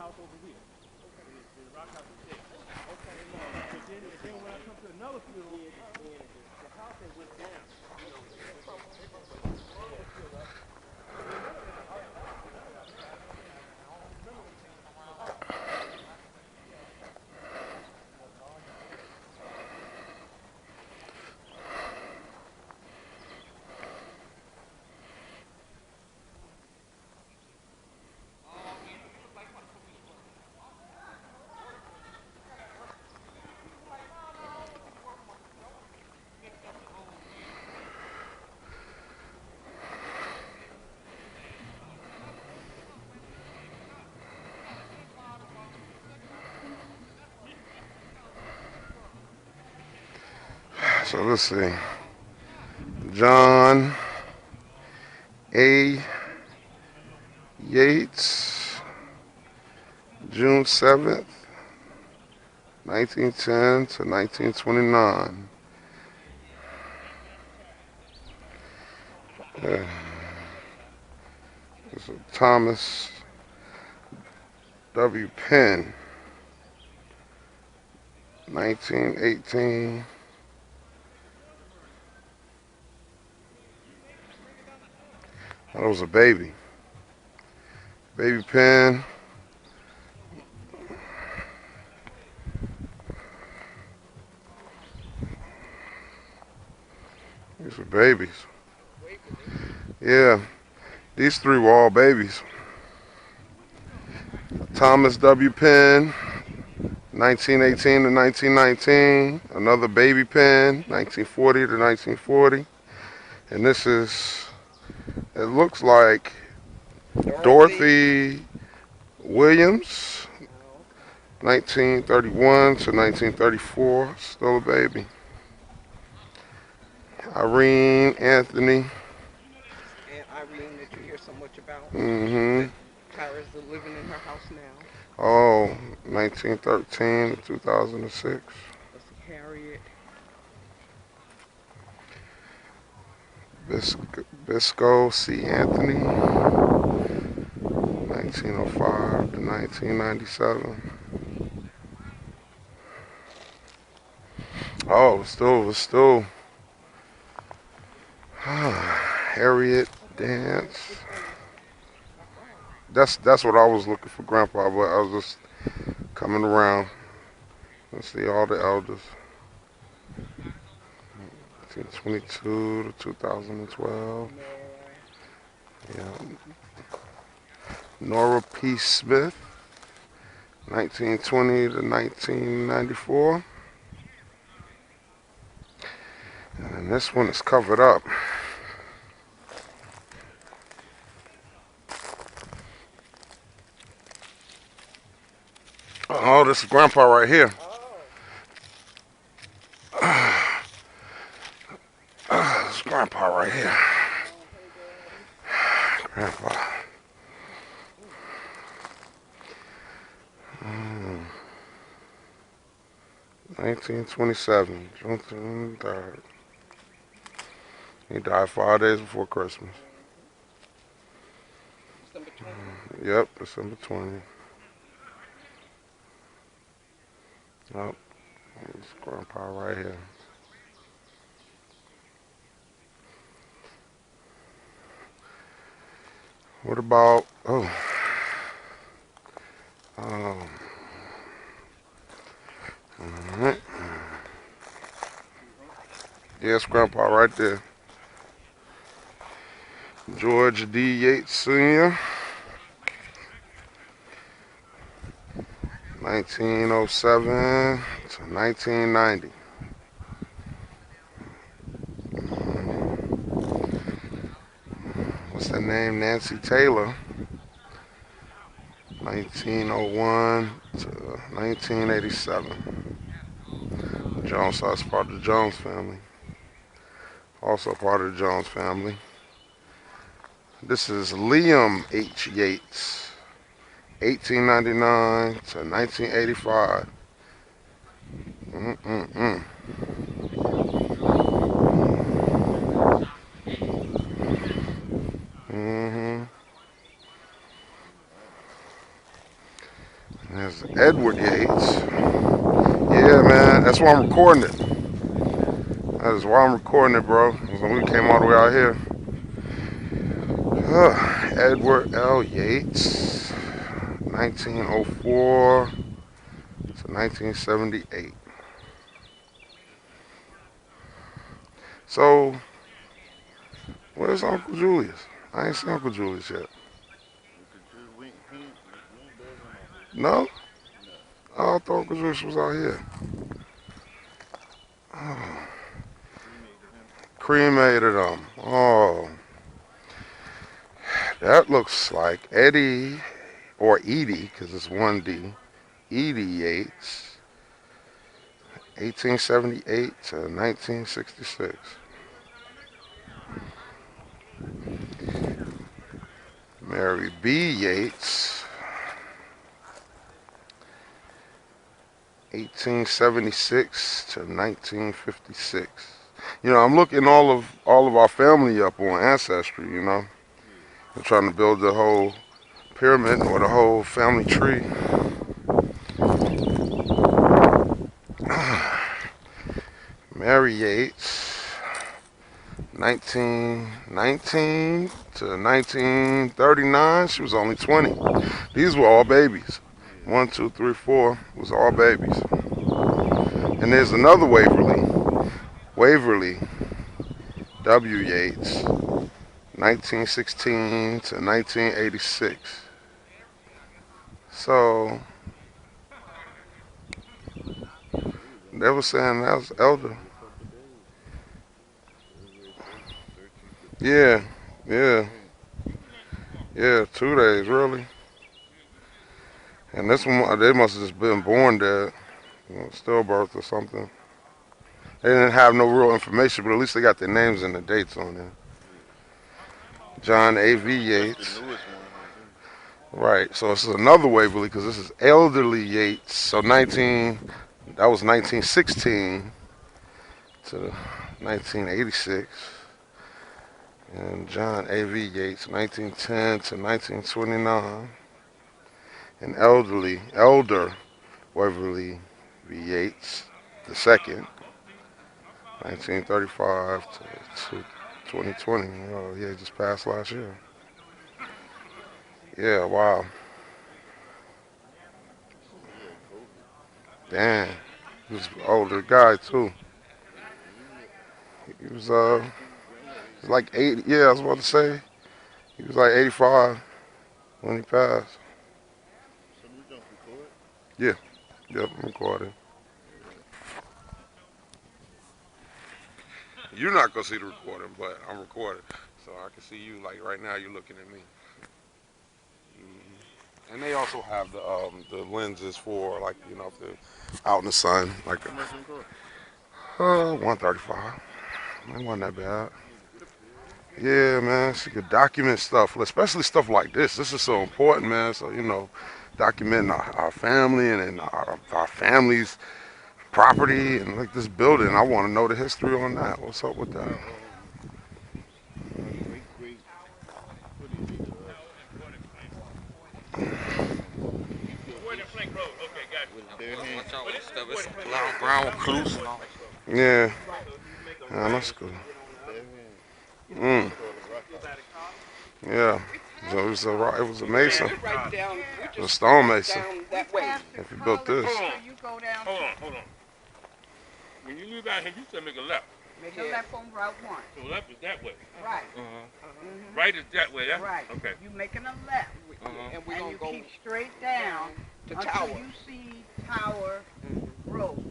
house over here. The rock house is there. And then when I come to another funeral, the house that went down, it's still up. So let's see. John A. Yates, June 7th, 1910 to 1929. Uh, this is Thomas W. Penn, 1918. That was a baby. Baby Penn. These were babies. Yeah, these three were all babies. Thomas W. Penn, 1918 to 1919. Another baby Penn, 1940 to 1940. And this is, it looks like Dorothy Williams, 1931 to 1934. Still a baby. Irene Anthony. And Irene that you hear so much about. Mm-hmm. Kyra's living in her house now. Oh, 1913 to 2006. Let's see, Harriet. Bisco C. Anthony, 1905 to 1997. Oh, it was still Harriet Dance. That's what I was looking for, Grandpa, but I was just coming around. Let's see all the elders. 1922 to 2012. Yeah. Nora P. Smith, 1920 to 1994. And this one is covered up. Oh, this is Grandpa right here. This is Grandpa right here. Grandpa. 1927, June 3rd. He died 5 days before Christmas. December 20. Yep, December 20. Yep, it's Grandpa right here. What about, oh, um, alright. Yes, Grandpa right there. George D. Yates Sr., 1907 to 1990. What's that name? Nancy Taylor, 1901 to 1987. Jones, that's part of the Jones family. Also part of the Jones family. This is Liam H. Yates, 1899 to 1985. Mm-mm-mm. Mm-hmm. There's Edward Yates. Yeah, man, that's why I'm recording it. That is why I'm recording it, bro. When we came all the way out here. Edward L. Yates, 1904 to 1978. So, where's Uncle Julius? I ain't seen Uncle Julius yet. No? Oh, I thought Uncle Julius was out here. Oh, cremated him. Oh, that looks like Eddie or Edie, because it's one D. Edie Yates, 1878 to 1966. Mary B. Yates, 1876 to 1956. You know, I'm looking all of our family up on Ancestral, you know. I'm trying to build the whole pyramid or the whole family tree. Mary Yates, 1919 to 1939. She was only 20. These were all babies. 1, 2, 3, 4 was all babies. And there's another Waverly W. Yates, 1916 to 1986. So they were saying that was elder. Yeah, yeah, yeah. 2 days really. And this one, they must have just been born dead, you know, stillbirth or something. They didn't have no real information, but at least they got their names and the dates on there. John A.V. Yates. Right, so this is another Waverly because this is elderly Yates. So that was 1916 to 1986. And John A.V. Yates, 1910 to 1929. And elder Waverly V. Yates, the second, 1935 to 2020. Oh, yeah, just passed last year. Yeah, wow. Damn. He was an older guy, too. He was, like 80. Yeah, I was about to say. He was like 85 when he passed. Yeah. Yep, I'm recording. You're not going to see the recording, but I'm recording. So I can see you, like right now, you're looking at me. And they also have the lenses for, like, you know, if they're out in the sun. Like, 135. It wasn't that bad. Yeah, man, she could document stuff, especially stuff like this. This is so important, man. So, you know, documenting our family and our family's property and like this building. I want to know the history on that. What's up with that? Yeah, yeah, that's good. Mm. Yeah, so it was a mason, it was a stone mason. If you built this. Hold on. When you leave out here, you said make a left. Make a left on Route 1. So left is that way. Right. Right is that way, yeah? Right. Okay. You making a left. And we're And gonna you go keep straight down to until Tower. you see Tower Road.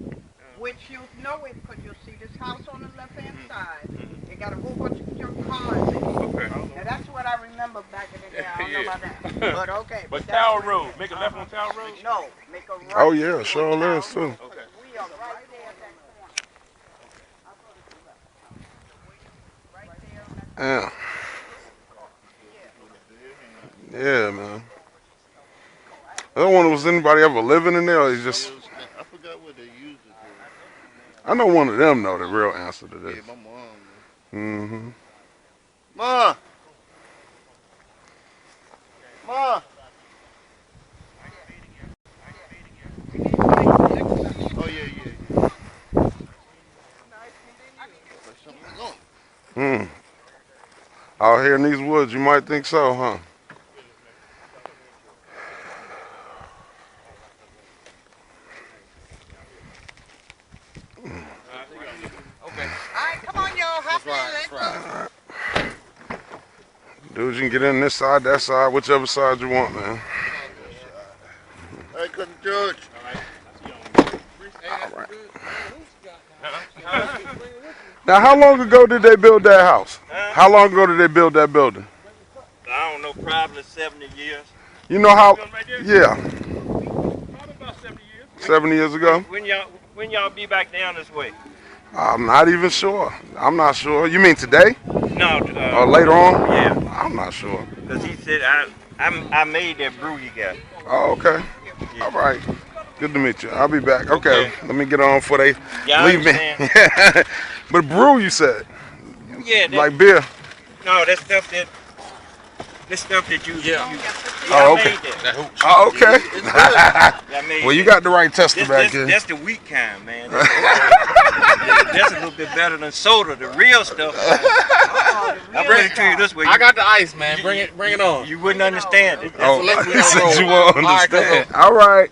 Which you'll know it because you'll see this house on the left-hand side. It got a whole bunch of junk cars in it. Okay. Now that's what I remember back in the day. I don't know about that. But okay. But that's Tower what- Road. Make a left on Tower Road? No, make a right. Oh yeah, on sure Tower is too. Road, 'cause we are right there at that corner. Right there on that Yeah. Yeah, man. I don't wonder, was anybody ever living in there or is just... I forgot what they used it for. I know one of them know the real answer to Yeah, this. my mom. Mm-hmm. Ma! Ma! here in these woods, you might think so, huh? All right, come on, y'all. Hop in. Let's go. Dude, you can get in this side, that side, whichever side you want, man. Hey, Cousin George. Alright. Now, how long ago did they build that house? How long ago did they build that building? I don't know, probably 70 years. You know how? Right there? Yeah, Probably about 70 years. 70 years ago. When y'all be back down this way? I'm not even sure. I'm not sure. You mean today No, or later on? yeah, I'm not sure. because he said I made that brew you got. Oh, okay. All right. Good to meet you. I'll be back. Okay. Let me get on before they Yeah, I leave me. understand. But brew, you said, Yeah, that, like beer. no, that stuff that you Oh, I okay. made that. Oh, okay. I made Well, you that. got the right tester back here. That's the weak kind, man. That's a little bit better than soda. The real stuff. I bring it to you this way. I got the ice, man. Bring it on. You wouldn't understand it. Oh, let's he said roll. you won't All right, go understand. ahead. All right.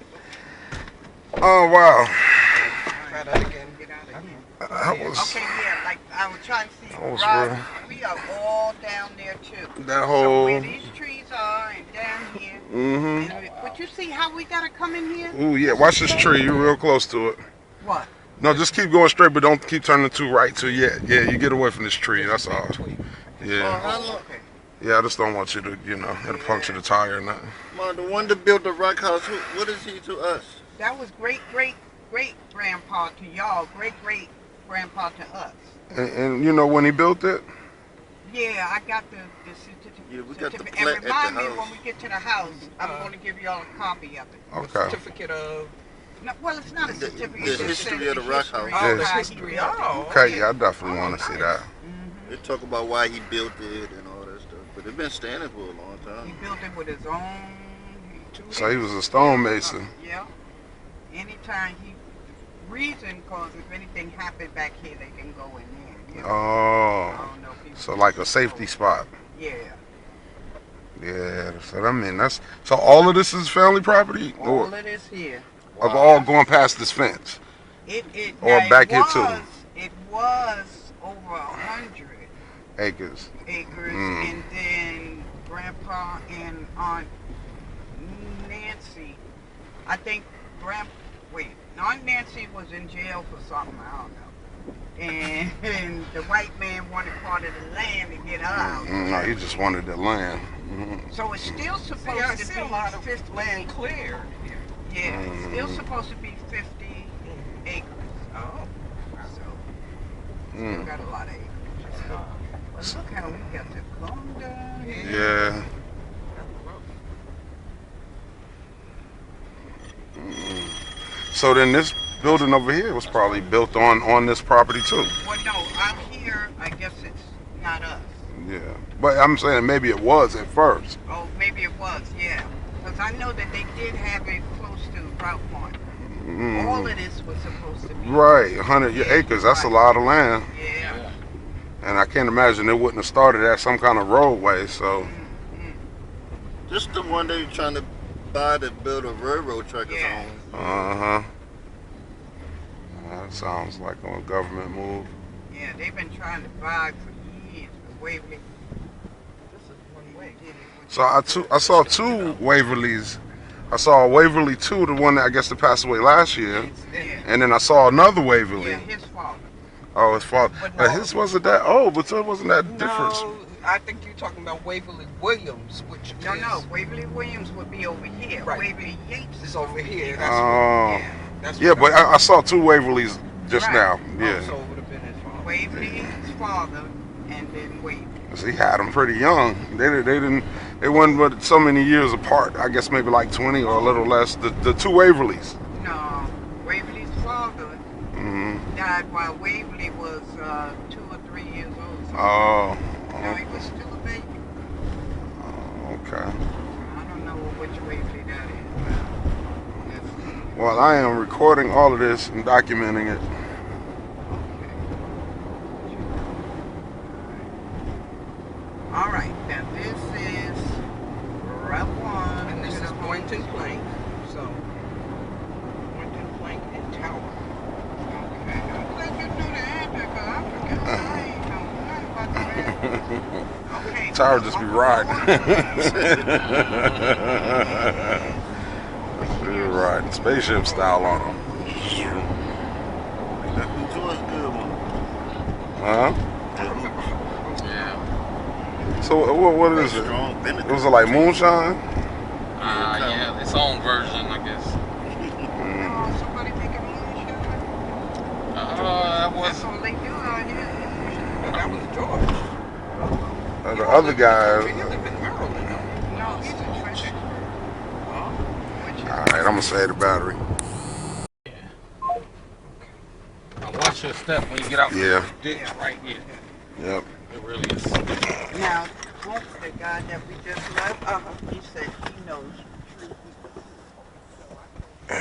Oh, wow. Try that again. Get out of here. That was, Okay, yeah, like I was trying to see. That was Rob, real. we are all down there too. that So whole. where these trees are and down here. Mm-hmm. And but you see how we gotta come in here? Ooh, yeah. Watch this tree. You're real close to it. What? No, just keep going straight, but don't keep turning too right too yet. Yeah, you get away from this tree. That's all. Yeah. Oh, okay. Yeah, I just don't want you to, it'll puncture the tire or nothing. Man, the one that built the rock house, what is he to us? That was great grandpa to y'all, great grandpa to us. And you know when he built it? Yeah, I got the certificate. Yeah, we got the certificate. plaque And at remind the me house. when we get to the house, I'm going to give y'all a copy of it. Okay. Certificate of. No, well, it's not a certificate. the it just history says of the rock history house. of Yeah. how he History. built it. Oh. Okay, yeah, I definitely want to see that. They talk about why he built it and all that stuff, but it's been standing for a long He time. built it with his own. So he was a stonemason. Yeah. Anytime reason, cause if anything happened back here, they can go in there. You know? I Oh, don't know if people so like a safety spot. Yeah. Yeah, so I mean, so all of this is family property? All Or of this here. of all going past this fence? Or Now, back here too. It was over 100 Acres. acres, Mm. and then Grandpa and Aunt Nancy, I think Aunt Nancy was in jail for something, I don't know. And the white man wanted part of the land to get her out. No, he just wanted the land. So it's still supposed I to see be a lot of 50 land cleared. Yeah, it's still supposed to be 50 acres. Oh. So still Mm. got a lot of acres. But look how we got to come down here. Yeah. So then this building over here was probably built on this property too. Well, no, out here, I guess it's not us. Yeah. But I'm saying maybe it was at first. Oh, maybe it was, yeah. Because I know that they did have it close to Route 1. Mm. All of this was supposed to be. Right, 100 acres, that's a lot of land. Yeah. And I can't imagine it wouldn't have started at some kind of roadway, so. This the one they trying to buy to build a railroad track or Yeah. something. Uh-huh. That sounds like a government move. Yeah, they've been trying to buy for years. But Waverly. This is one way. So I saw two Waverlys. I saw Waverly 2, the one that I guess that passed away last year. Yeah. And then I saw another Waverly. Yeah, his father. Oh, his father. But But no. his wasn't that old, but it wasn't that different. No, I think you're talking about Waverly Williams, which No, is, no, Waverly Williams would be over here. Right. Waverly Yates is over here. That's Oh. Yeah. that's Yeah, what but I saw two Waverlys just Right. now. Oh, Yeah. so it would have been his father. Waverly's father, and then Waverly. 'Cause he had them pretty young. They wasn't but so many years apart. I guess maybe like 20 or a little less. The two Waverlys. No, Waverly's father Hmm. died while Waverly was 2 or 3 years old. So Oh. no, he was still a baby. Okay. I don't know which Waverly that is. But that's, Well, I am recording all of this and documenting it. all right. Went to the plank. So, went to the plank and tower. Okay. I'm glad you knew the answer, because I forgot. I ain't know nothing about the answer. Okay. Tower just be riding. You're riding spaceship style on them. That Enjoy's good one. Huh? Yeah. So what is it? Strong It was like moonshine? Yeah, its own version, I guess. Oh, somebody making moonshine? That was. That's all they do out here. That was George. The other guy. He live in Maryland, though. No, he's in Trenton. Alright, I'm gonna save the battery. Watch your step when you get out Yeah. the ditch right here. Yep. It really is. Now, the guy that we just left, he said he knows. We're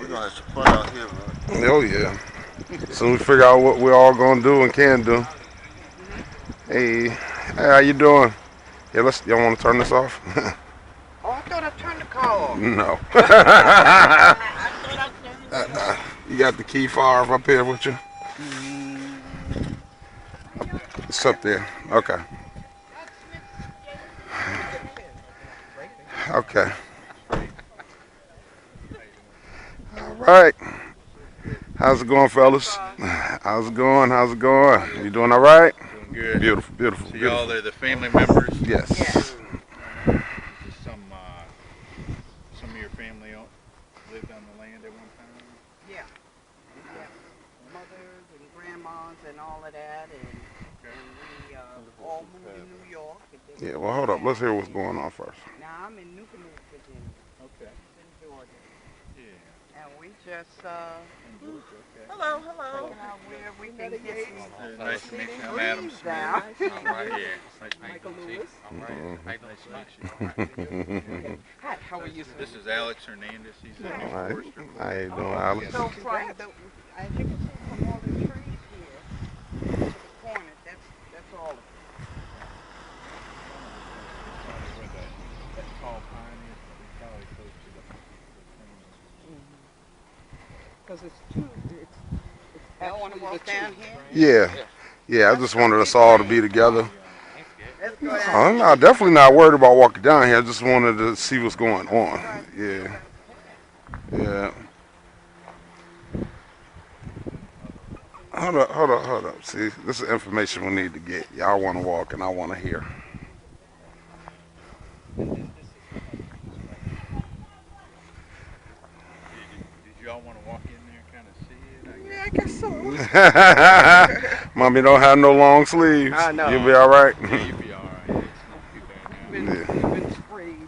gonna have some fun out here, man. Oh yeah. So we figure out what we're all gonna do and can do. Hey, how you doing? Yeah, y'all wanna turn this off? Oh, I thought I turned the car off. No. I thought I turned it off. You got the key fob up here with you? It's up there. Okay. Okay. All right. How's it going, fellas? How's it going? How's it going? You doing all right? Doing good. Beautiful, beautiful, So beautiful. y'all are the family members? Yes. Yeah. Is some of your family lived on the land at one time? Yeah. Mothers and grandmas and all of that, and we all moved to New York. And then Yeah, well, hold up. Let's hear what's going on first. Now I'm in Newport, Virginia. Okay. In Georgia. Yeah. And we just, Okay. hello. Checking out where we can get Nice to meet you. I'm breeze Adam Smith. down. I'm right here. Nice to meet you. All right. Nice to meet you. Hi, how are you? This is Alex Hernandez. He's a new All right. forester. How you doing, Alex? So from the, as you can see from all the trees here, to the corner, that's all of it. That tall pine is probably close to the Because it's two. Y'all want to walk down here? Yeah. Yeah, I just wanted us all to be together. Let's go down. I'm not, definitely not worried about walking down here. I just wanted to see what's going on. Yeah. Yeah. Hold up. See, this is information we need to get. Y'all want to walk and I want to hear. Did y'all want to walk in there and kind of see it? Yeah, I guess so. Mommy don't have no long sleeves. I know. You'll be all right. Yeah, you'll be all right. It's not too bad now. Been sprayed.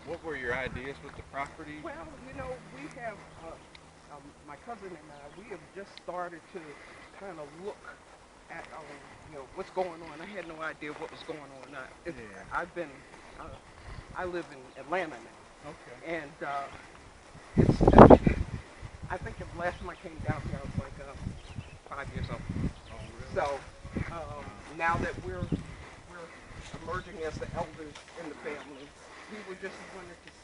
What were your ideas with the property? Well, we have, my cousin and I, we have just started to kind of look at, what's going on. I had no idea what was going on. I live in Atlanta now. Okay. And I think the last time I came down here, I was like 5 years old. Oh, really? So now that we're emerging as the elders in the family, we were just wanted to see,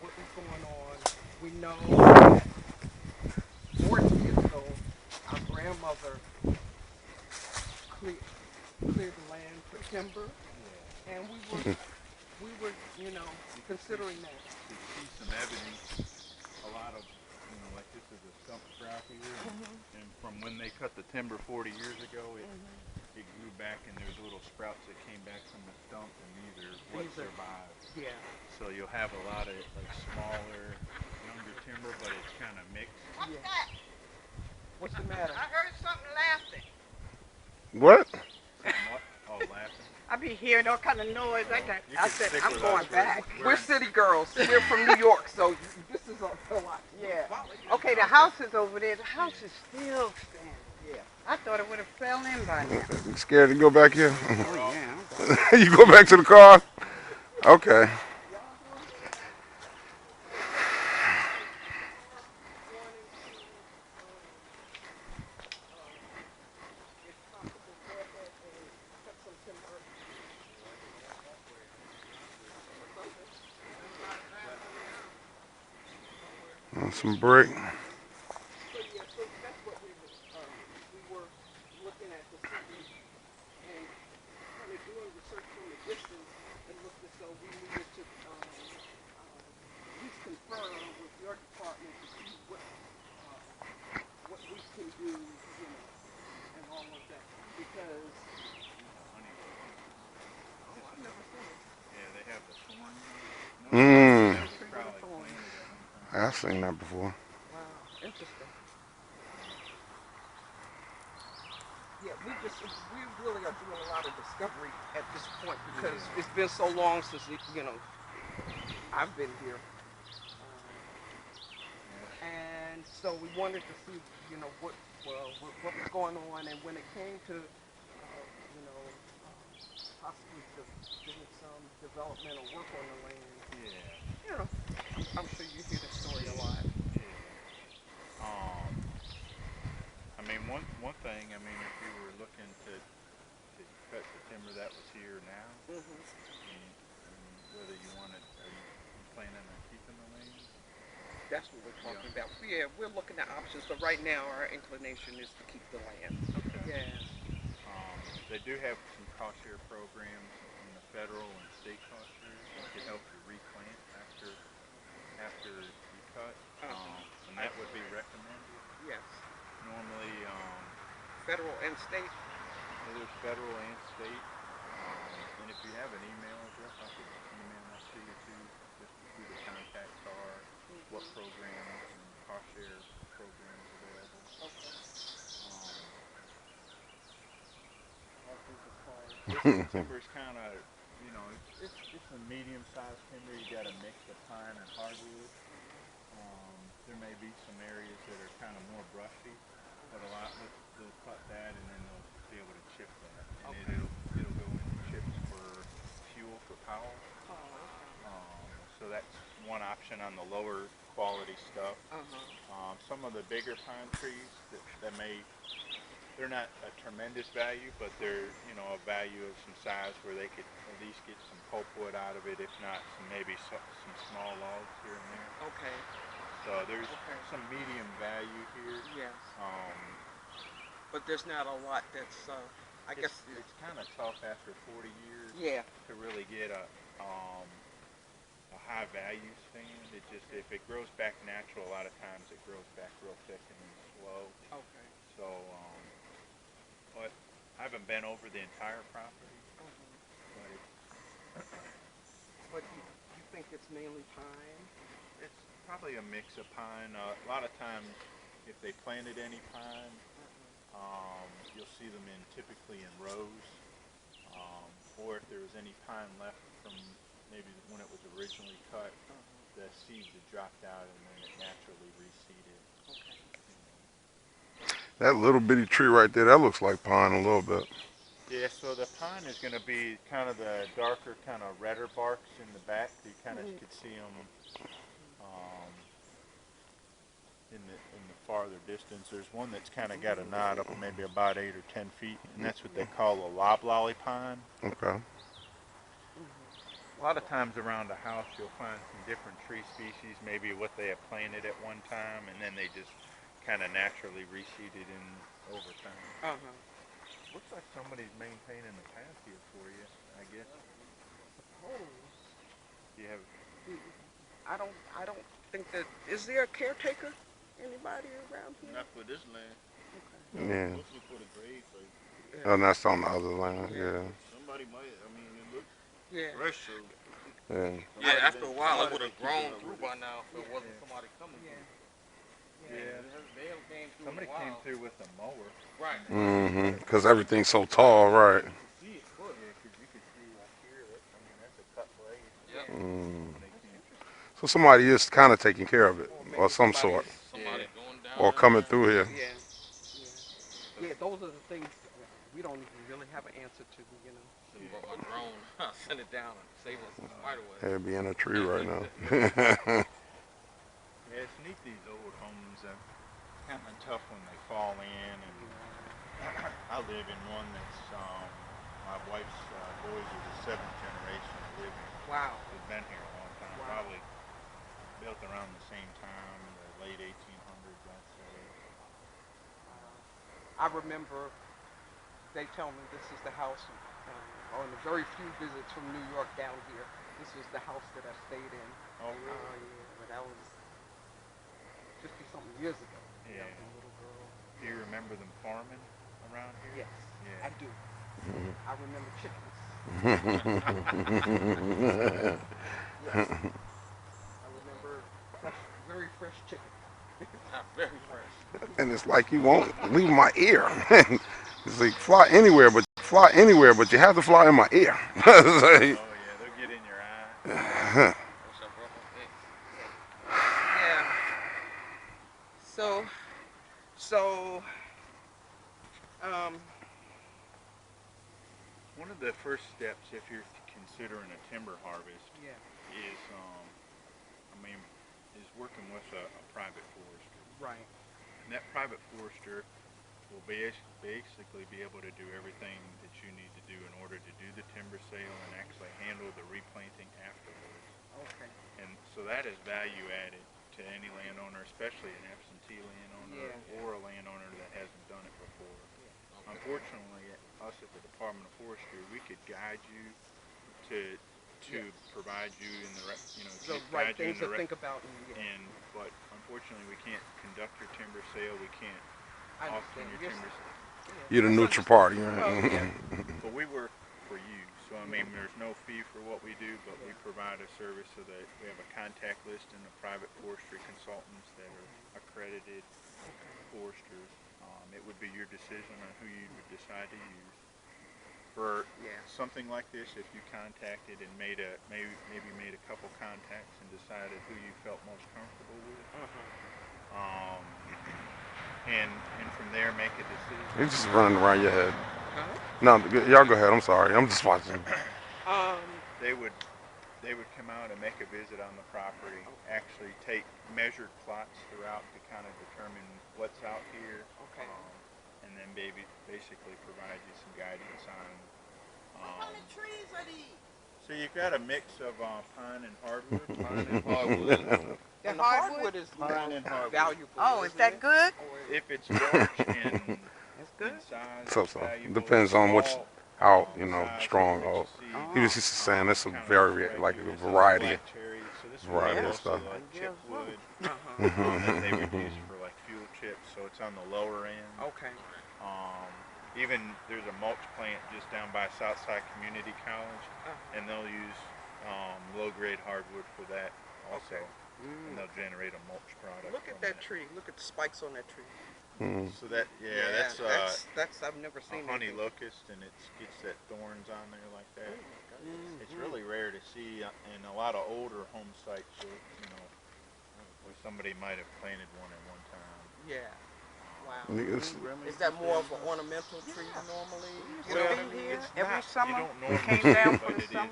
what was going on. We know that 40 years ago, our grandmother cleared the land for timber, and we were considering that. To see some evidence, a lot of, like this is a stump crop here, and from when they cut the timber 40 years ago, it grew back, and there's little sprouts that came back from the stump, and these are what survived. Yeah. So you'll have a lot of like smaller, younger timber, but it's kind of mixed. What's that? What's the matter? I heard something laughing. What? What? Oh, laughing. I be hearing all kind of noise. I said, stick I'm with going us. back. We're city girls. We're from New York, so this is a lot. Yeah. Okay, the house is over there. The house is still standing. Yeah. I thought it would have fell in by now. You scared to go back here? Oh, yeah. You go back to the car? Okay. Some brick. So yeah, so that's what we were looking at this evening and kind of doing research from a distance and looked as though we needed to at least confirm with your department to see what we can do, you know, and all of that because. Oh, I've never seen it. Yeah, they have the thorn. Mmm. That was probably planted at one time. I've seen that before. Wow, interesting. Yeah, we really are doing a lot of discovery at this point because it's been so long since I've been here, and so we wanted to see what was going on, and when it came to possibly doing some developmental work on the land, I'm sure you hear the story a lot. I mean, one thing. I mean, if you were looking to cut the timber that was here now, and whether you wanted, are you planning on keeping the land? That's what we're talking about. Yeah, we're looking at options, but right now our inclination is to keep the land. Okay. Yeah. They do have some cost share programs in the federal and state cost shares that can help you replant after you cut, and that would be recommended. Yes. Normally, Federal and state. there's federal and state, and if you have an email address, I could email that to you too, just who the contacts are, what programs and cost share programs available. Okay. This timber is kind of, it's a medium-sized timber. You got a mix of pine and hardwood. There may be some areas that are kind of more brushy, but a lot they'll cut that and then they'll be able to chip that, and it'll go into chips for fuel for power. So that's one option on the lower quality stuff. Some of the bigger pine trees they're not a tremendous value, but they're a value of some size where they could at least get some pulpwood out of it, if not maybe some small logs here and there. Okay. So there's some medium value here. Yes. But there's not a lot that's I guess it's kind of tough after 40 years. Yeah. To really get a high value stand. It just if it grows back natural, a lot of times it grows back real thick and slow. Okay. So but I haven't been over the entire property. But you think it's mainly pine? It's probably a mix of pine. A lot of times, if they planted any pine, you'll see them typically in rows. Or if there was any pine left from maybe when it was originally cut, the seeds had dropped out and then it naturally reseeded. Okay. That little bitty tree right there, that looks like pine a little bit. Yeah, so the pine is going to be kind of the darker, kind of redder barks in the back. You kind of could see them in the farther distance. There's one that's kind of got a knot up maybe about 8 or 10 feet, and that's what they call a loblolly pine. Okay. A lot of times around the house you'll find some different tree species, maybe what they have planted at one time, and then they just kind of naturally reseeded in over time. Looks like somebody's maintaining the path here for you, I guess. You have. I don't think that. Is there a caretaker? Anybody around here? Not for this land. Okay. Yeah. Mostly for the grave. Like, Oh, that's on the other land. Yeah. somebody might. I mean, it looks Yeah. fresh. So Yeah. Yeah, after a while it would have grown through by now if it wasn't somebody coming through. Yeah. They came through Somebody in a came while. through with a mower. Right. Mm-hmm. Because everything's so tall, right? See it, yeah, because you could see like here. That's a cut blade. Yep. Mm. They can't. So somebody is kind of taking care of it, or some sort, Somebody going down or there. coming through here. Yeah. Yeah, those are the things we don't even really have an answer to, I brought my drone. I sent it down and saved us some spider web. It'd be in a tree right now. Yeah, it's neat these old homes. Kind of tough when they fall in, and I live in one that's my wife's boys are the 7th generation that live in. Wow. They've been here a long time. Wow. Probably built around the same time. The late 1800s, I'd say. I remember they tell me this is the house on the very few visits from New York down here. This was the house that I stayed in. Oh, really? Yeah, but that was 50 something years ago. Yeah. I was a little girl. Do you remember them farming around here? Yes, Yeah. I do. I remember chickens. Yes. I remember very fresh chicken. Very fresh. And it's like you won't leave my ear. It's like fly anywhere, but you have to fly in my ear. It's like, Oh yeah, they'll get in your eye. What's up, bro? Hey. Yeah. So, One of the first steps, if you're considering a timber harvest, yeah. is working with a private forester. Right. And that private forester will basically be able to do everything that you need to do in order to do the timber sale and actually handle the replanting afterwards. Okay. And so that is value added to any landowner, especially an absentee landowner or a landowner that hasn't done it before. Yeah. Unfortunately, us at the Department of Forestry, we could guide you to provide you in the The right things to think about. but unfortunately we can't conduct your timber sale. We can't I auction understand. your timber sale. you're the neutral party, right? Well, yeah. But we work for you, so I mean, there's no fee for what we do, but we provide a service so that we have a contact list and a private forestry consultants that are accredited foresters. It would be your decision on who you would decide to use. For something like this, if you contacted and maybe made a couple contacts and decided who you felt most comfortable with, and from there make a decision. He's just running around your head. Huh? No, y'all go ahead. I'm sorry. I'm just watching. They would come out and make a visit on the property, actually take measured plots throughout to kind of determine what's out here. Okay. And then basically provide you some guidance on. What kind of trees are these? So you've got a mix of pine and hardwood. And the hardwood is Pine and hardwood. valuable. Oh, is that good? If it's large in good? size, So it's valuable. depends on which, Small, how size strong. of what Or you see, he was just saying it's a kind of very right like here. a This is variety. black cherry, so this would Variety be of mostly stuff. like chipwood. Uh-huh. That they would use for like fuel chips, so it's on the lower end. Okay. Even there's a mulch plant just down by Southside Community College, and they'll use low-grade hardwood for that also, and they'll generate a mulch product. Look at from that tree. Look at the spikes on that tree. So that's I've never a seen honey anything. locust, and it gets that thorns on there like that. It's really rare to see in a lot of older home sites. Where somebody might have planted one at one time. Yeah. Wow. Niggas- Is that more of an ornamental tree normally? You know Well, what I mean? it's Every not- summer, you don't we normally came see down it, for but the it is, summer.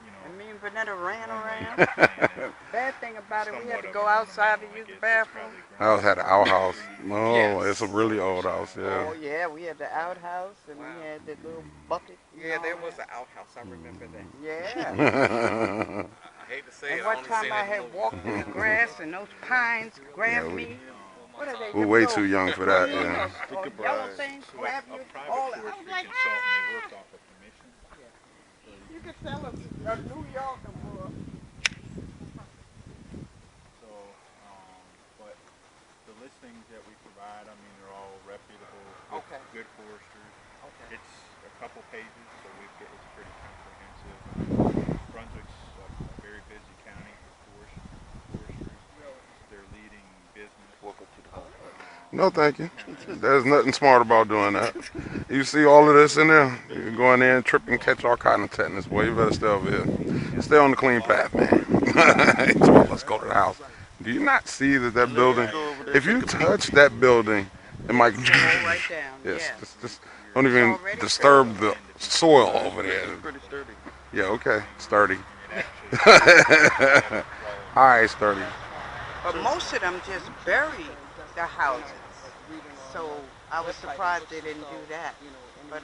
you know, And me and Vanetta ran one way around. you can plant it. Bad thing about it, we had Somewhat to of go an outside to ornamental, I use the guess, it's bathroom. probably I always had an outhouse. Oh, Yes. it's a really old house. Oh Yeah. yeah, we had the outhouse and Wow. we had the little bucket. and Yeah, all there was that. an outhouse. I remember that. Yeah. I hate to say And it. I one only time seen I it in had movies. walked through the grass and those pines grabbed Yeah, we- me. What are they? We're them way little- too young for that. little Yeah. yellow things So grab a you. private All I forestry was like, consultant, they work off of commission. you can sell a New Yorker for. So, but the listings that we provide, I mean, they're all reputable, good foresters. Okay. It's a couple pages, so it's pretty comprehensive. Brunswick's a very busy county for forestry. It's their leading business. Welcome to the home. No, thank you. There's nothing smart about doing that. You see all of this in there? You can go in there and trip and catch all kind of tetanus. Boy, you better stay over here. Stay on the clean path, man. So let's go to the house. Do you not see that building? If you touch that building, it might. Go right down. Yes, Yeah. just don't even disturb the soil over there. Pretty sturdy. Yeah, okay, sturdy. It actually All right, sturdy. But most of them just buried the houses. So I was surprised they didn't do that. But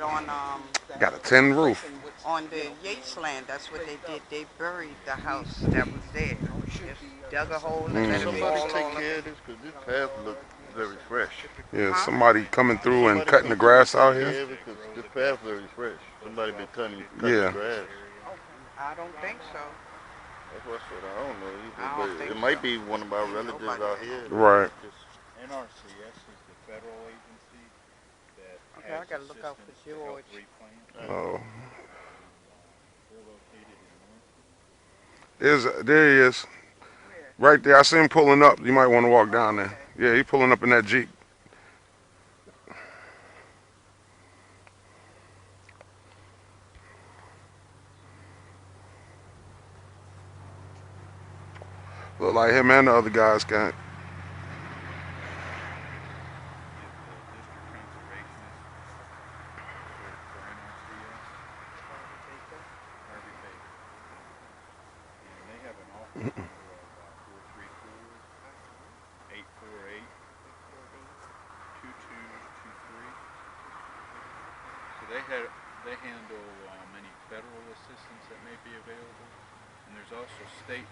Got a tin roof. on the Yates land, that's what they did. They buried the house that was there. Just dug a hole and let it Mhm. fall Somebody take all care up. of this because this path look very fresh. Yeah, Huh? somebody coming through and Somebody cutting come the through and grass take out here. care of it because this path very fresh. Somebody been cutting the Yeah. grass. I don't think so. That's what I said. I don't know either, I but don't think it so. might be one of our Ain't relatives nobody out been here. over Right. Just NRCS is the federal agency that Okay, I has gotta look out for assistance to help George. replant. Oh, They're located in there he is, Where? right there. I see him pulling up. You might want to walk down Oh, there. okay. Yeah, he pulling up in that Jeep. Look like him and the other guys got. Harvey Baker. Harvey Baker. And they have an office number of 434 Uh-huh. 848 848. 2223. So they handle any federal assistance that may be available, and there's also a state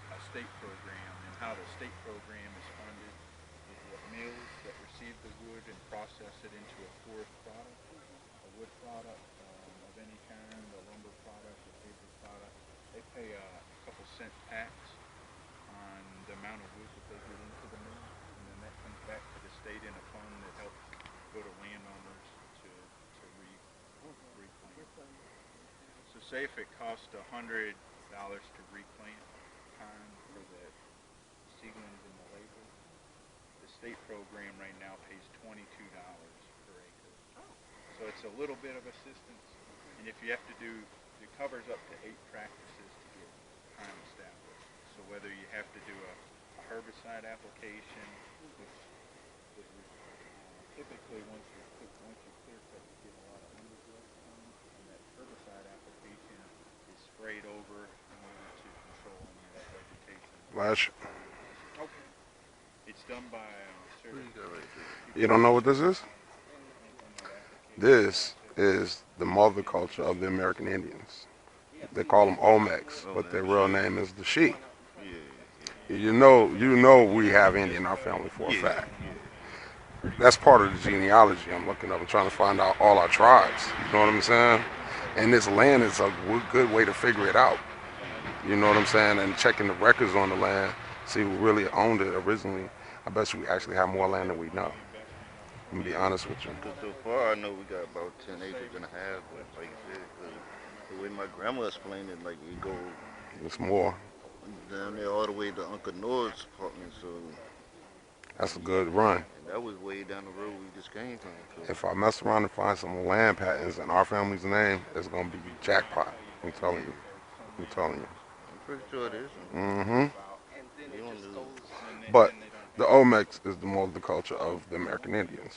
program, and how the state program is funded is that mills that receive the wood and process it into a forest product, a wood product of any kind, a lumber product, a paper product. They pay a couple cent tax on the amount of wood that they get into the mill, and then that comes back to the state in a fund that helps go to landowners to replant. So say if it cost $100 to replant pine for the seedlings and the labor, the state program right now pays $22 per acre. So it's a little bit of assistance, and if you have to do, it covers up to 8 practices to get pine established. So whether you have to do a herbicide application, which typically once you clear cut, you get a lot of undergrowth pine, and that herbicide application is sprayed over in order to control any of that vegetation. Flash. Okay. It's done by certain. You don't know what this is? This is the mother culture of the American Indians. They call them Olmecs, but their real name is the She. You know we have Indian in our family for a fact. That's part of the genealogy I'm looking up and trying to find out all our tribes. You know what I'm saying? And this land is a good way to figure it out. You know what I'm saying? And checking the records on the land, see who really owned it originally. I bet you we actually have more land than we know. I'm gonna be honest with you. because so far I know we got about 10 acres and a half, but like I said, the way my grandma explained it, like it go It's more. down there all the way to Uncle Nord's apartment, so That's a good run. and that was way down the road we just came from. So. If I mess around and find some land patents in our family's name, it's gonna be jackpot. I'm telling you. I'm telling you. I'm pretty sure it is. Mm-hmm. And then You it don't just lose. goes. But the Olmecs is the multiculture of the American Indians.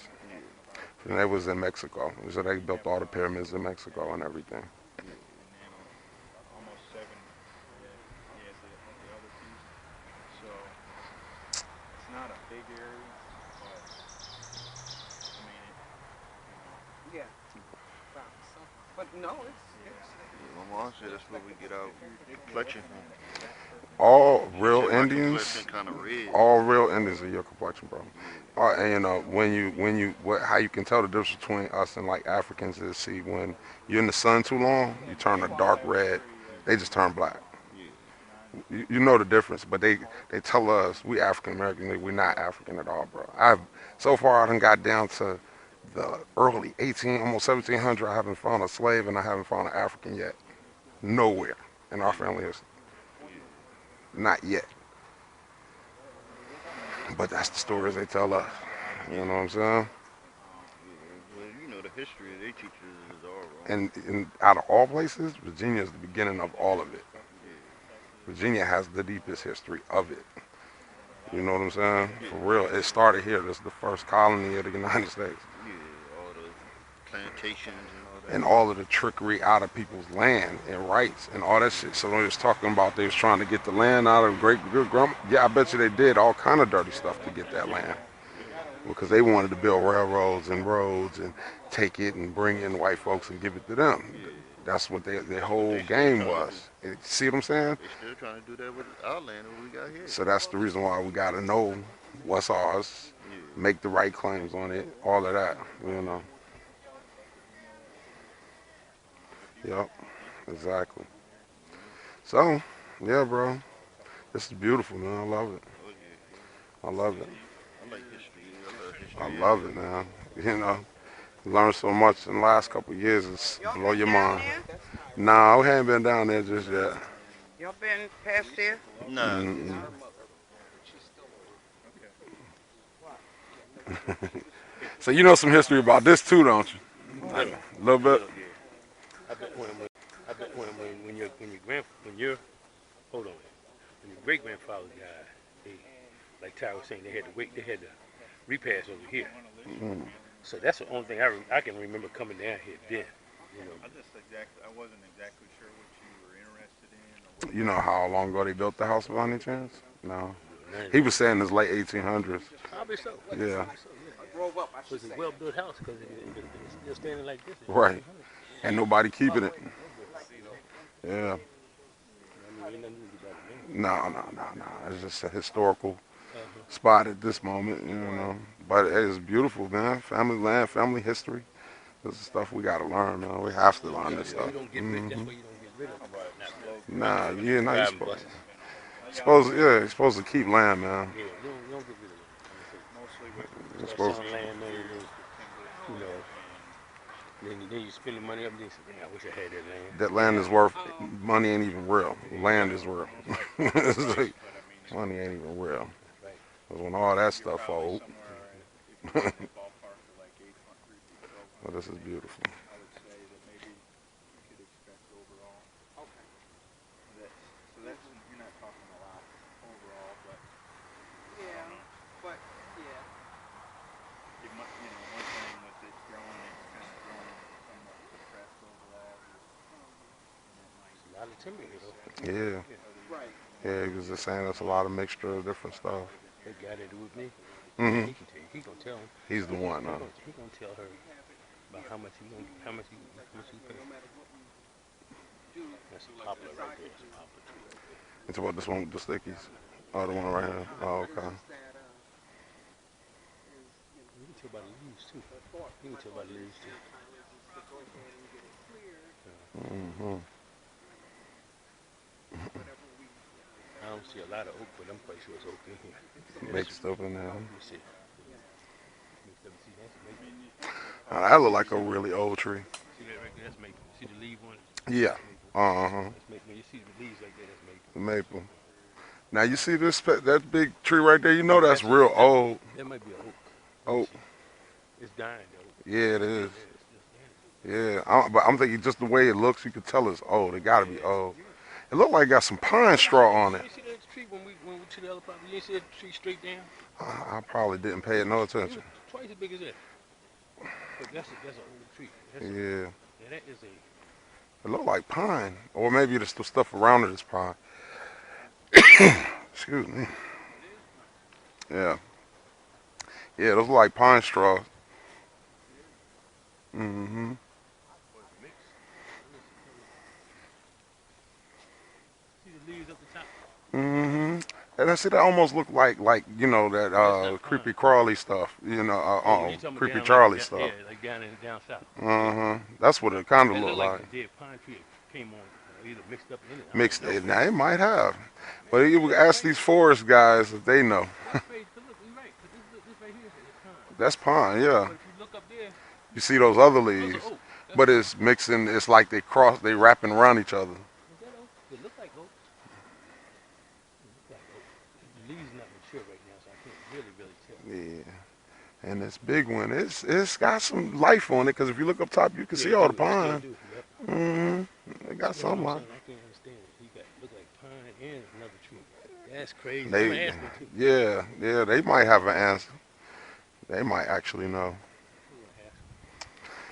And they was in Mexico. So they built all the pyramids in Mexico and everything. Almost 7, the other piece. So it's not a big area, but I mean Yeah. But no, it's My mom said that's where we get our complexion from. All real Said my Indians, complexion kind of red. all real Indians are your complexion, bro. And you know how you can tell the difference between us and like Africans is see when you're in the sun too long, you turn a dark red. They just turn black. You know the difference, but they tell us we African American, we're not African at all, bro. So far I done got down to the early 18, almost 1700. I haven't found a slave and I haven't found an African yet. Nowhere in our family history. Not yet. But that's the stories they tell us. You know what I'm saying? Well, you know the history they teach us is all wrong. And out of all places, Virginia is the beginning of all of it. Virginia has the deepest history of it. You know what I'm saying? For real, it started here. This is the first colony of the United States. Yeah, all the plantations and all that. And all of the trickery out of people's land and rights and all that shit. So when they was talking about they was trying to get the land out of great grandma, yeah, I bet you they did all kind of dirty stuff to get that land. Because they wanted to build railroads and roads and take it and bring in white folks and give it to them. That's what their whole game was. See what I'm saying? They still trying to do that with our land that we got here. So that's the reason why we got to know what's ours, Yeah. make the right claims on it, all of that, you know. Yep, exactly. So, yeah, bro, this is beautiful, man. I love it. Oh yeah. I love it. I like history. I love history. I love it, man. You know, learned so much in the last couple of years. It's Y'all blow been your down mind. there? Nah, we haven't been down there just yet. Y'all been past there? Nah. Mm-mm. So you know some history about this too, don't you? A little bit. I bet when your hold on, when your great grandfather died, they, like Ty was saying, they had the repass over here. Mm. So that's the only thing I can remember coming down here then. You know, I wasn't exactly sure what you were interested in. Or what You know how long ago they built the house by any chance? No. none He was saying it's late 1800s. probably so. Yeah. Probably so, yeah. Drove up, I It should was a say. well-built house because it's still standing like this. Right. And nobody keeping it. Yeah. I mean, ain't nothing new about it No. It's just a historical now. spot at this moment, you know. But it's beautiful, man. Family land, family history. This is stuff we gotta learn, man. We have to learn this You stuff. don't get rid. That's why you don't get rid of it. Nah, yeah, nah, Driving buses. you're supposed to keep land, man. Yeah, you don't get rid of it. mostly with You're Start supposed selling to. land, man. You know, then you spend the money up. And you say, "Man, I wish I had that land." That land is worth money ain't even real. Land is real. It's like, money ain't even real. Right. 'Cause when all that stuff old, somewhere if you ballpark of like 800 to 1200. well, this is beautiful. I would say that maybe you could expect overall. Okay. That's you're not talking a lot overall, but Yeah, but yeah. it might, one thing with it growing, it's kind of growing somewhat suppressed overall. It's a lot of timber here, though. Yeah, Right. yeah. He was just saying there's a lot of mixture of different stuff. That guy that with me, Hmm. he can tell you. He gonna tell him. He's the one, huh? He gonna tell her about how much he pay. That's a poplar right there. That's a poplar tree right there. It's about this one with the stickies. Oh, the one right here. Oh, okay. You can tell by the leaves too. You can tell by the leaves too. Hmm. I don't see a lot of oak, but I'm quite sure it's oak in here. Mixed up in there. Let me see. Mixed up. See, that's maple. Oh, that look like a really old tree. See that right there? That's maple. See the leaf on it? Yeah. Uh-huh. That's maple. You see the leaves right there? That's maple. The maple. Now you see that big tree right there. You know that's real old. That might be an oak. Oak. It's dying though. Yeah, it is. It's dying. Yeah, but I'm thinking just the way it looks, you could tell it's old. It got to be old. It looked like it got some pine straw on it. You see that tree when we to the other property? You see that tree straight down? I probably didn't pay it no It was attention. twice as big as that. But that's an old tree. Yeah, That is a. it looked like pine, or maybe the stuff around it is pine. Excuse me. Yeah, yeah, those look like pine straws. Mm-hmm. See the leaves up the top? Mm-hmm. And I see that almost look like that creepy crawly stuff. You talking about Creepy down Charlie like, stuff. Yeah, like down south. Uh-huh. That's what it kind of It looked looked like. like a dead pine tree that came on, either mixed up in it. Mixed it. Now it might have, but you would ask these forest guys if they know. That's crazy. Cause look, you're right. Cause this right here is pine. That's pine, yeah. But if you look up there, You see those other those leaves, are oak. but it's mixing. It's like they wrapping around each other. Is that oak? It look like oak. It look like oak. The leaves not mature right now, so I can't really tell. Yeah. And this big one, it's got some life on it. Cause if you look up top, you can see all the pine. Yep. Mm-hmm. It got That's what some I'm life. saying. I can't understand it. He got look like pine and another tree. That's crazy. They, I'm asking too. yeah, they might have an answer. They might actually know.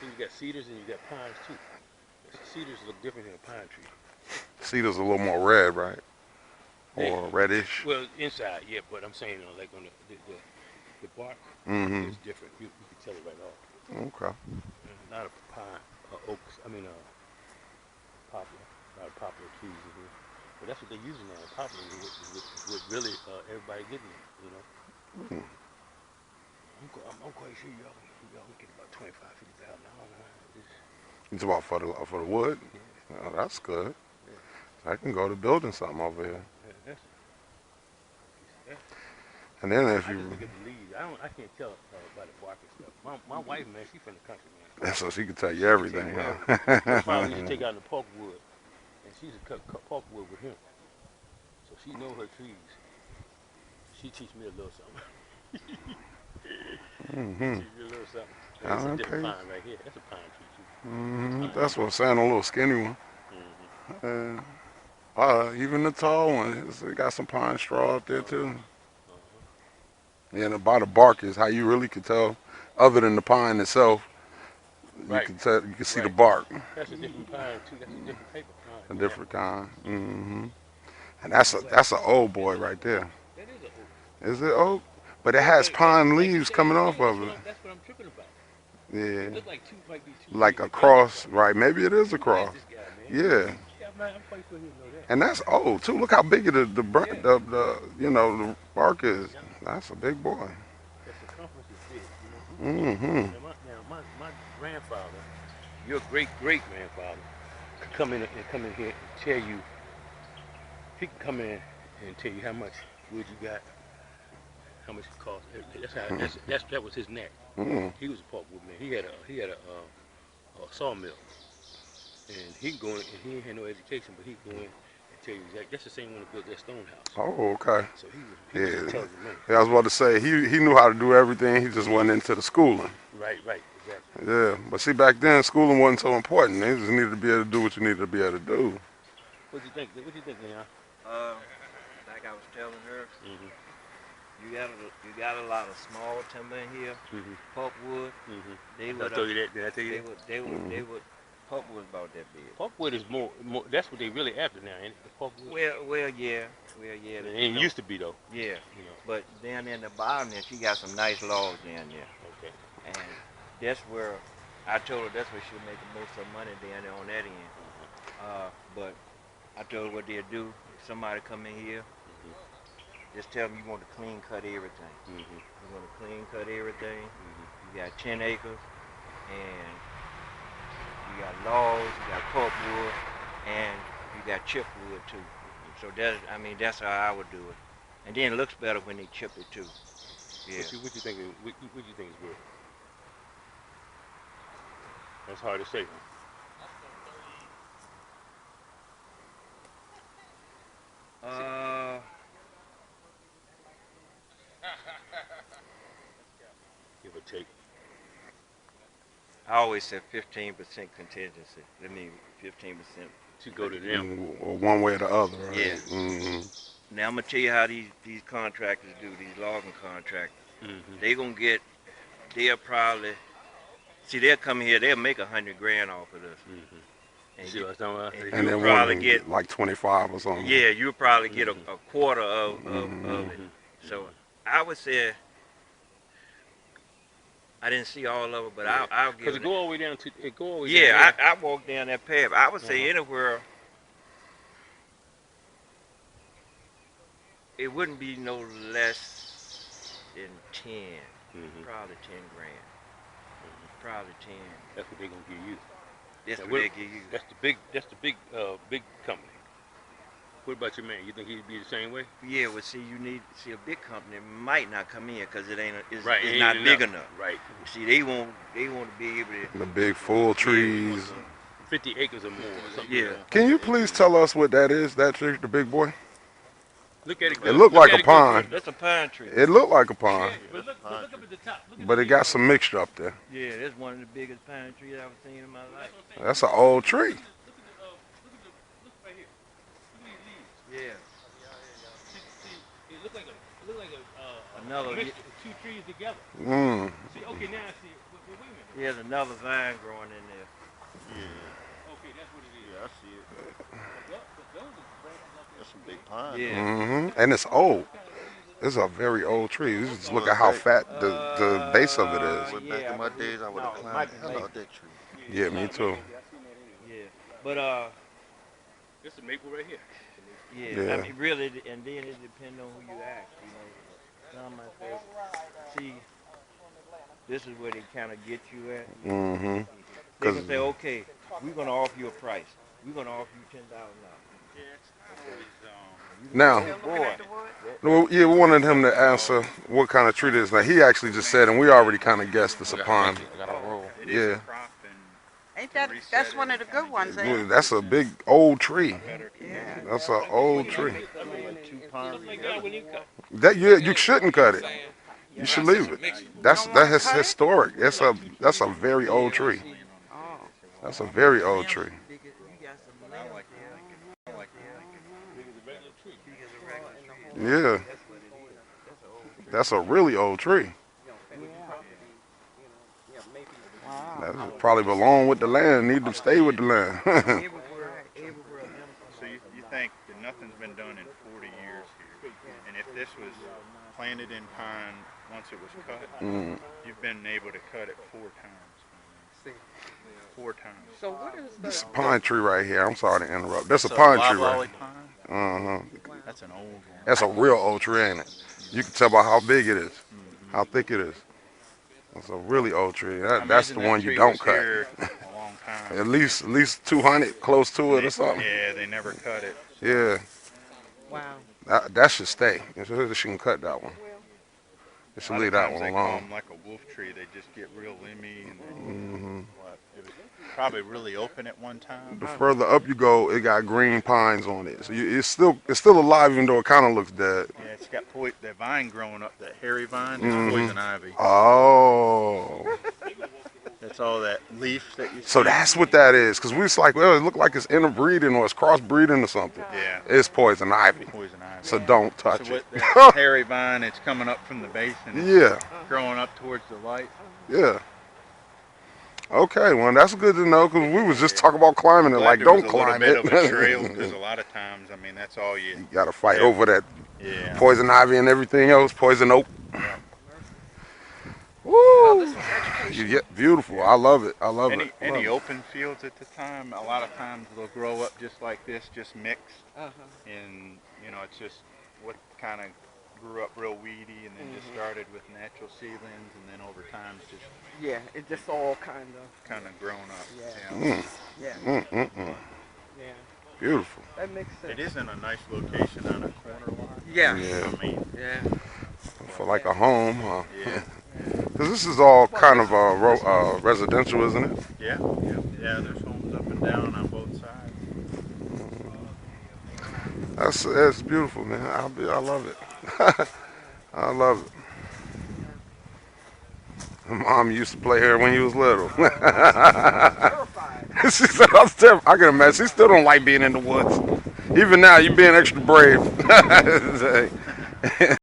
Then you got cedars and you got pines too. Cedars look different than a pine tree. Cedar's a little more red, right? Or Yeah. reddish. Well, inside, yeah, but I'm saying like on the bark Mm-hmm. is different. You can tell it right off. Okay. A lot of pine, oaks. I mean, But that's what they're using now. Poplar is what really everybody getting it, you know. I'm quite sure y'all can get about 25, 50,000. I don't know. You talking about for the wood? Yeah. Oh, that's good. Yeah. I can go to building something over here. Yeah, And then if I you, just look at the leaves. I can't tell by the bark and stuff. My wife, man, she from the country, man. so she can tell you She can everything, tell you huh? everything. My father used to take out in the pulpwood, and she used to cut pulpwood with him. So she know her trees. She teach me a little something. Mm-hmm. Teach me a little something. And it's a Okay. different pine right here. That's a pine tree too. Mm-hmm. That's what I'm saying, a little skinny one. Mm-hmm. Even the tall one, it got some pine straw up there too. Uh-huh. Yeah, and about the bark is how you really can tell, other than the pine itself, you Right. can tell, you can see the Right. bark, That's a different pine too. That's a different paper pine. a Yeah. different kind. Mm-hmm. And I'm glad. that's an old boy right there. That is a oak. Is it oak? But it Yeah, has but pine like you leaves say, coming yeah, off of it. that's what I'm tripping about. Yeah, It look like might be two like trees a together or cross, something. right? Maybe it is a Who is cross. this guy, man? Yeah, Yeah, man, I'm quite sure he know that. and that's old too. Look how big Yeah. the bark is. Yeah. That's a big boy. The circumference is big, you know. Mm-hmm. My grandfather, your great grandfather, could come in here and tell you. He can come in and tell you how much wood you got, how much it cost. That was his knack. Mm-hmm. He was a pulpwood man. He had a sawmill, and he can go in, and he ain't had no education, but he can go in and tell you exactly. That's the same one that built that stone house. Oh, okay. So he was an Yeah. intelligent man. Yeah, I was about to say he knew how to do everything. He just went into the schooling. Right, exactly. Yeah, but see, back then schooling wasn't so important. You just needed to be able to do what you needed to be able to do. What do you think? What do you think, Leon? Like I was telling her, Mm-hmm. you got a lot of small timber in here, Mm-hmm. pulpwood. Mm-hmm. They Did I would, tell you that? Did I tell you that? they would, pulpwood about that big. Pulpwood is more. That's what they really after now, ain't it? The pulpwood. Well, yeah. It ain't used to be though. Yeah, You know. but down in the bottom there, she got some nice logs down there, Okay. and that's where I told her that's where she'll make the most of her money down there on that end. But I told her what they'll do if somebody come in here, just tell them you want to clean cut everything. Mm-hmm. You want to clean cut everything. Mm-hmm. You got 10 acres, and you got logs, you got pulpwood, and you got chipwood too. So that's how I would do it. And then it looks better when they chip it too. Yeah. What you think? What you think is worth? That's hard to say. Give or take. I always said 15% contingency. I mean, 15%. To go to them. One way or the other, right? Yeah. Mm-hmm. Now I'm gonna tell you how these contractors do. These logging contractors. Mm-hmm. They'll probably they'll come here. They'll make $100 grand off of this. Mm-hmm. And See what I'm talking about? And you'll then probably one get like 25 or something. yeah. You'll probably get a quarter of it. Mm-hmm. So I would say. I didn't see all of it, but I'll give Because it go all the way down to down yeah, here. I walked down that path. I would say anywhere. It wouldn't be no less than 10, probably 10 grand, probably 10. That's what they gonna give you. That's Now, what they give you. That's the big company. What about your man? You think he'd be the same way? Yeah, well, see, a big company might not come in because it's Right, not big enough. Right. See, they want to be able to. The big full trees. 50 acres or more. Or something. Yeah. Can you please tell us what that is? That tree, the big boy? Look at it. It looked like a pine. That's a pine tree. It looked like a pine, But look up at the top. but it got some mixture up there. Yeah, that's one of the biggest pine trees I've ever seen in my life. That's an old tree. Look right here. Look at these leaves. Yeah. See, it look like Another. mix of two trees together. Mm. See, okay, now I see. Wait a minute. Yeah, there's another vine growing in there. Yeah, Okay, that's what it is. yeah, I see it. Those are branches up there. That's some big pine. Yeah. Mm-hmm. And it's old. It's a very old tree. You just look at how fat the base of it is. But back in my days, I would have climbed the hell out that tree. Yeah, me too. Yeah. But This is maple right here. Yeah, I mean, really, and then it depends on who you ask. Some might say, see, this is where they kind of get you at. Mm-hmm. They can say, okay, we're gonna offer you a price. We're gonna offer you $10,000. Yeah, it's always, Now, Boy. well, yeah, we wanted him to answer what kind of tree it is. Now, he actually just said, and we already kind of guessed it's a pine. it is a Yeah. crop and Ain't that's one of the good ones, ain't Well, it? that's a big old tree. Yeah. That's an old tree. Two pines. That you shouldn't cut it. You should leave it. That's historic. That's a very old tree. Oh. That's a very old tree. You got some I like limbs, it. I like it. Yeah. That's a really old tree. Wow. That probably belong with the land. Need to stay with the land. Everywhere. So you think that nothing's been done in 40 years here, and if this was planted in pine once it was cut, you've been able to cut it 4 times. 4 times. So what is the? This pine tree right here. I'm sorry to interrupt. That's a pine tree, right? Pine? Uh-huh. That's an old one. That's a real old tree, ain't it? You can tell by how big it is, how thick it is. That's a really old tree. That's the one you don't cut. A long time. At least 200 close to it or something. Yeah, they never cut it. Yeah, Wow. that should stay. They shouldn't cut that one. They should leave that one They call alone. them like a wolf tree. They just get real limby and it was probably really open at one time. The further up you go, it got green pines on it. So it's still alive, even though it kind of looks dead. Yeah, it's got that vine growing up, that hairy vine, is poison ivy. Oh. That's all that leaf that you see. So that's what that is. Because we was like, well, it looked like it's interbreeding or it's crossbreeding or something. Yeah. It's poison ivy. Poison ivy. So don't touch So it. with that hairy vine, it's coming up from the base and it's Yeah. growing up towards the light. Yeah. Okay, well, that's good to know because we was just talking about climbing it. Like, don't climb it. A little bit of a trail because a lot of times, I mean, that's all you. You got to fight over that Yeah. poison ivy and everything else, poison oak. Woo! Well, this was education. Yeah, beautiful. I love it. I love it. Any open fields at the time, a lot of times they'll grow up just like this, just mixed. And, it's just what kind of grew up real weedy and then just started with natural seedlings and then over time it's just Yeah, it just all kind of. grown up. Yeah. Yeah. Yeah. Beautiful. That makes sense. It is in a nice location on a corner lot. Yeah. Yeah. I mean, Yeah. For like a home, huh? yeah. Because this is all kind of residential, isn't it? Yeah. There's homes up and down on both sides. That's beautiful, man. I love it. I love it. Mom used to play here when you was little. She said, I was terrified. I can imagine. She still don't like being in the woods. Even now, you being extra brave.